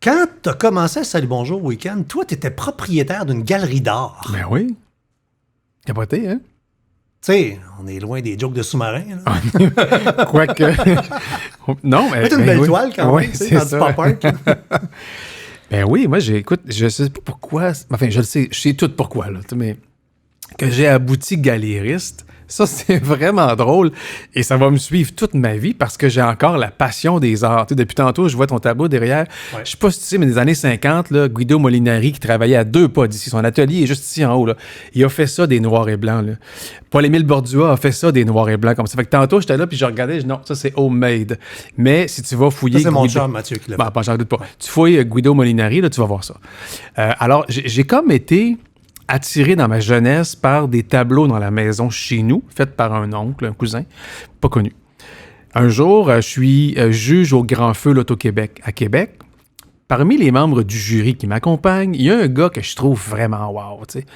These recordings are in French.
Quand tu as commencé à Salut Bonjour Week-end, toi, tu étais propriétaire d'une galerie d'art. Ben oui. Capoté, hein? Tu sais, on est loin des jokes de sous-marins. Là. Quoique. Non, mais. C'est une belle toile quand même, c'est dans ça. du pop-art. Ben oui, moi, écoute, je sais pas pourquoi. Enfin, je le sais, je sais tout pourquoi, là. Mais que j'ai abouti galériste, ça, c'est vraiment drôle. Et ça va me suivre toute ma vie parce que j'ai encore la passion des arts. Tu sais, depuis tantôt, je vois ton tableau derrière. Ouais. Je sais pas si tu sais, mais des années 50, là, Guido Molinari, qui travaillait à 2 pas d'ici, son atelier est juste ici en haut. Là. Il a fait ça des noirs et blancs. Là. Paul-Émile Bordua a fait ça des noirs et blancs comme ça. Fait que tantôt, j'étais là puis je regardais, je dis non, ça c'est homemade. Mais si tu vas fouiller. Ça, c'est mon chum, Mathieu, qui l'a fait. Ben, j'en doute pas. Tu fouilles Guido Molinari, là, tu vas voir ça. Alors, j'ai comme été attiré dans ma jeunesse par des tableaux dans la maison chez nous, faits par un oncle, un cousin, pas connu. Un jour, je suis juge au Grand Feu l'Auto-Québec à Québec. Parmi les membres du jury qui m'accompagnent, il y a un gars que je trouve vraiment wow, tu sais.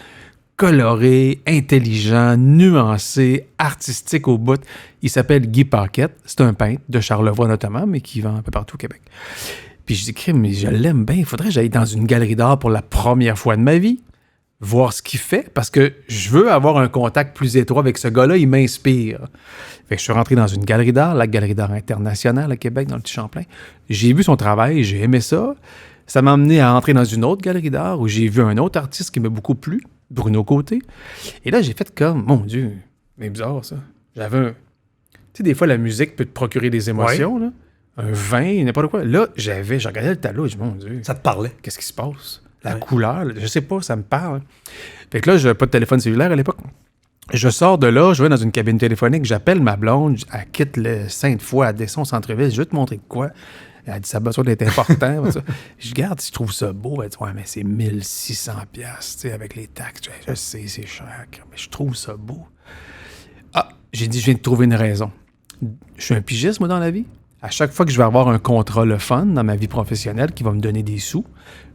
Coloré, intelligent, nuancé, artistique au bout. Il s'appelle Guy Paquette. C'est un peintre de Charlevoix notamment, mais qui vend un peu partout au Québec. Puis je dis, mais je l'aime bien. Il faudrait que j'aille dans une galerie d'art pour la première fois de ma vie. Voir ce qu'il fait, parce que je veux avoir un contact plus étroit avec ce gars-là, il m'inspire. Fait que je suis rentré dans une galerie d'art, la Galerie d'art internationale à Québec, dans le petit Champlain. J'ai vu son travail, j'ai aimé ça. Ça m'a amené à entrer dans une autre galerie d'art où j'ai vu un autre artiste qui m'a beaucoup plu, Bruno Côté. Et là, j'ai fait comme, mon Dieu, mais bizarre ça. J'avais un... Tu sais, des fois, la musique peut te procurer des émotions, là. Un vin, n'importe quoi. Là, je regardais le tableau et je dis, mon Dieu. Ça te parlait. Qu'est-ce qui se passe? La couleur, je sais pas, ça me parle. Fait que là, j'avais pas de téléphone cellulaire à l'époque. Je sors de là, je vais dans une cabine téléphonique, j'appelle ma blonde, elle quitte le Sainte-Foy, elle descend au centre-ville, je vais te montrer de quoi. Elle dit, ça a besoin d'être important. Je regarde, si je trouve ça beau, elle dit, ouais, mais c'est 1600$, tu sais, avec les taxes. Je sais, c'est cher, mais je trouve ça beau. Ah, j'ai dit, je viens de trouver une raison. Je suis un pigiste, moi, dans la vie. À chaque fois que je vais avoir un contrat le fun dans ma vie professionnelle qui va me donner des sous,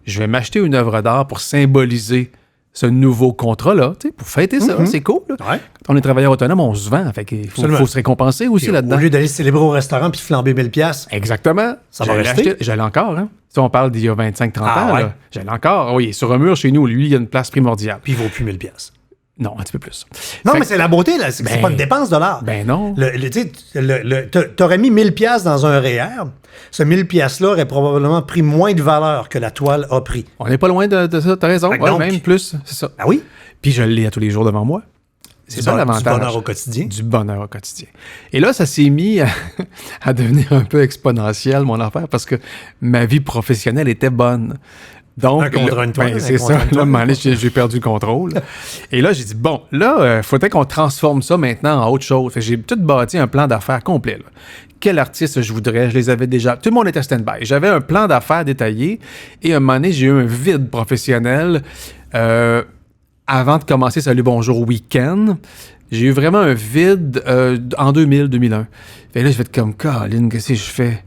je vais m'acheter une œuvre d'art pour symboliser ce nouveau contrat-là, tu sais, pour fêter ça. C'est cool. Là. Ouais. Quand on est travailleur autonome, on se vend. Fait qu'il faut se récompenser aussi puis là-dedans. Au lieu d'aller célébrer au restaurant puis flamber 1000$. Exactement. Ça va rester. J'allais encore, hein. Si on parle d'il y a 25-30 ans, ouais. là, j'allais encore. Oui, sur un mur chez nous, lui, il y a une place primordiale. Puis il vaut plus 1000$. Non, un petit peu plus. Non, Fait mais c'est la beauté, là. C'est pas une dépense de l'art. Ben non. T'aurais mis 1000$ dans un REER. Ce 1000$-là aurait probablement pris moins de valeur que la toile a pris. On n'est pas loin de ça, t'as raison. Ouais, donc, même plus, c'est ça. Ah oui? Puis je l'ai à tous les jours devant moi. C'est ça l'avantage. Du bonheur au quotidien. Du bonheur au quotidien. Et là, ça s'est mis à devenir un peu exponentiel, mon affaire, parce que ma vie professionnelle était bonne. Donc, un contre une toile. C'est ça. Là, à un moment donné, j'ai perdu le contrôle. Et là, j'ai dit, bon, là, il faudrait qu'on transforme ça maintenant en autre chose. Fait que j'ai tout bâti un plan d'affaires complet. Là. Quel artiste je voudrais? Je les avais déjà... Tout le monde était stand-by. J'avais un plan d'affaires détaillé. Et à un moment donné, j'ai eu un vide professionnel. Avant de commencer Salut Bonjour Week-end, j'ai eu vraiment un vide en 2000-2001. Fait que là, j'ai fait comme, Colin, qu'est-ce que je fais?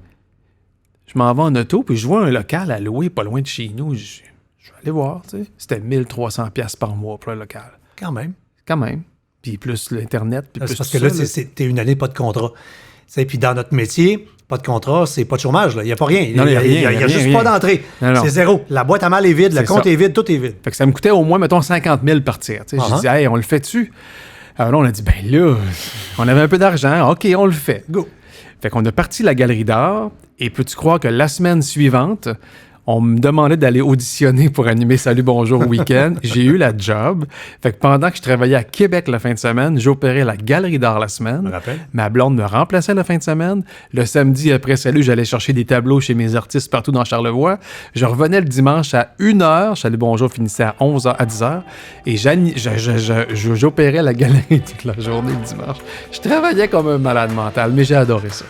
Je m'en vais en auto, puis je vois un local à louer pas loin de chez nous. Je vais aller voir, tu sais. C'était 1300$ par mois pour le local. Quand même. Quand même. Puis plus l'Internet, puis plus C'est parce tout que là, ça, t'es une année pas de contrat. Puis dans notre métier, pas de contrat, c'est pas de chômage. Il n'y a pas rien. Non, il y a rien. Il y a juste rien. pas d'entrée. Non. C'est zéro. La boîte à mal est vide, le compte est vide, tout est vide. Fait que ça me coûtait au moins, mettons, 50 000 partir. J'ai dit, hey, on le fait-tu? Alors là, on a dit, ben là, on avait un peu d'argent. OK, on le fait. Go. Fait qu'on a parti la galerie d'art. Et peux-tu croire que la semaine suivante, on me demandait d'aller auditionner pour animer Salut Bonjour Week-end. J'ai eu la job. Fait que pendant que je travaillais à Québec la fin de semaine, j'opérais la galerie d'art la semaine. Je me rappelle. Ma blonde me remplaçait la fin de semaine. Le samedi, après Salut, j'allais chercher des tableaux chez mes artistes partout dans Charlevoix. Je revenais le dimanche à 1h. Salut Bonjour finissait à 11h, à 10h. Et j'opérais la galerie toute la journée le dimanche. Je travaillais comme un malade mental, mais j'ai adoré ça.